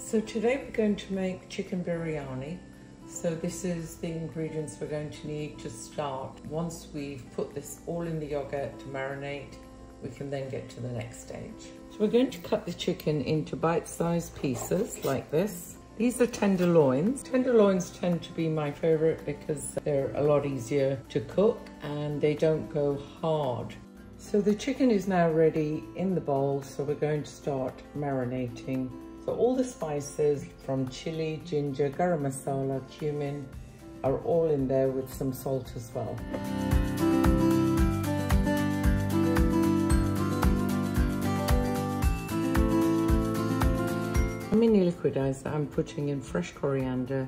So today we're going to make chicken biryani. So this is the ingredients we're going to need to start. Once we've put this all in the yogurt to marinate, we can then get to the next stage. So we're going to cut the chicken into bite-sized pieces like this. These are tenderloins. Tenderloins tend to be my favorite because they're a lot easier to cook and they don't go hard. So the chicken is now ready in the bowl, so we're going to start marinating. So all the spices from chili, ginger, garam masala, cumin are all in there with some salt as well. A mini liquidizer, I'm putting in fresh coriander,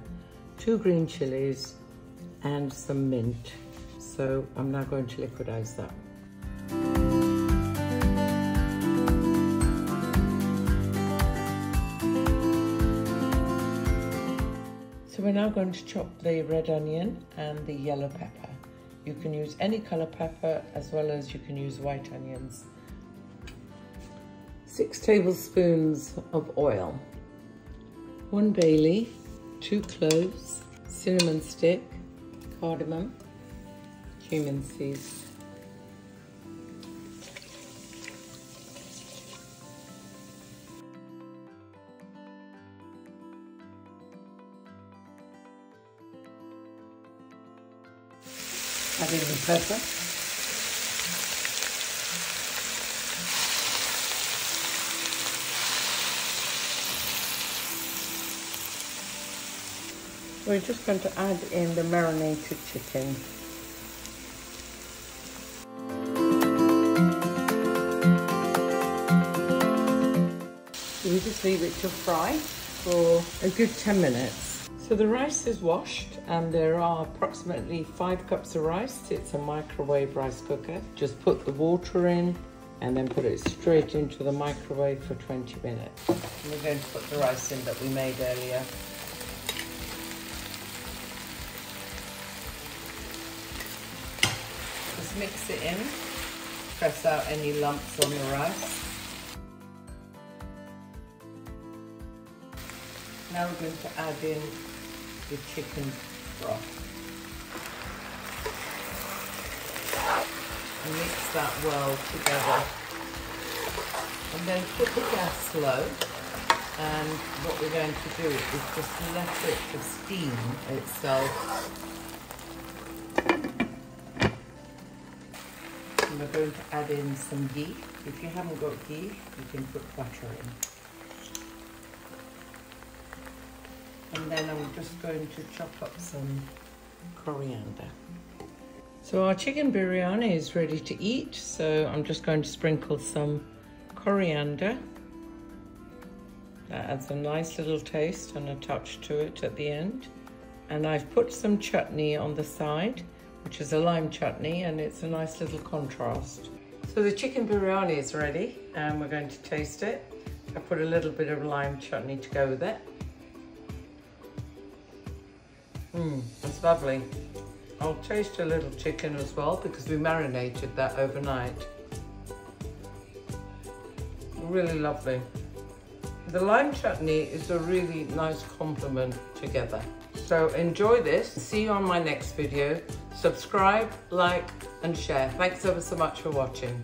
2 green chilies and some mint. So I'm now going to liquidize that. So we're now going to chop the red onion and the yellow pepper. You can use any color pepper as well as you can use white onions. 6 tablespoons of oil, 1 bay leaf, 2 cloves, cinnamon stick, cardamom, cumin seeds. Adding the pepper. We're just going to add in the marinated chicken. So we just leave it to fry for a good 10 minutes. So the rice is washed and there are approximately 5 cups of rice. It's a microwave rice cooker. Just put the water in and then put it straight into the microwave for 20 minutes. And we're going to put the rice in that we made earlier. Just mix it in, press out any lumps on the rice. Now we're going to add in the chicken broth. And mix that well together. And then put the gas low. And what we're going to do is just let it to steam itself. And we're going to add in some ghee. If you haven't got ghee, you can put butter in. And then I'm just going to chop up some coriander. So our chicken biryani is ready to eat. So I'm just going to sprinkle some coriander. That adds a nice little taste and a touch to it at the end. And I've put some chutney on the side, which is a lime chutney, and it's a nice little contrast. So the chicken biryani is ready and we're going to taste it. I put a little bit of lime chutney to go with it. It's lovely. I'll taste a little chicken as well because we marinated that overnight. Really lovely. The lime chutney is a really nice complement together. So enjoy this. See you on my next video. Subscribe, like and share. Thanks ever so much for watching.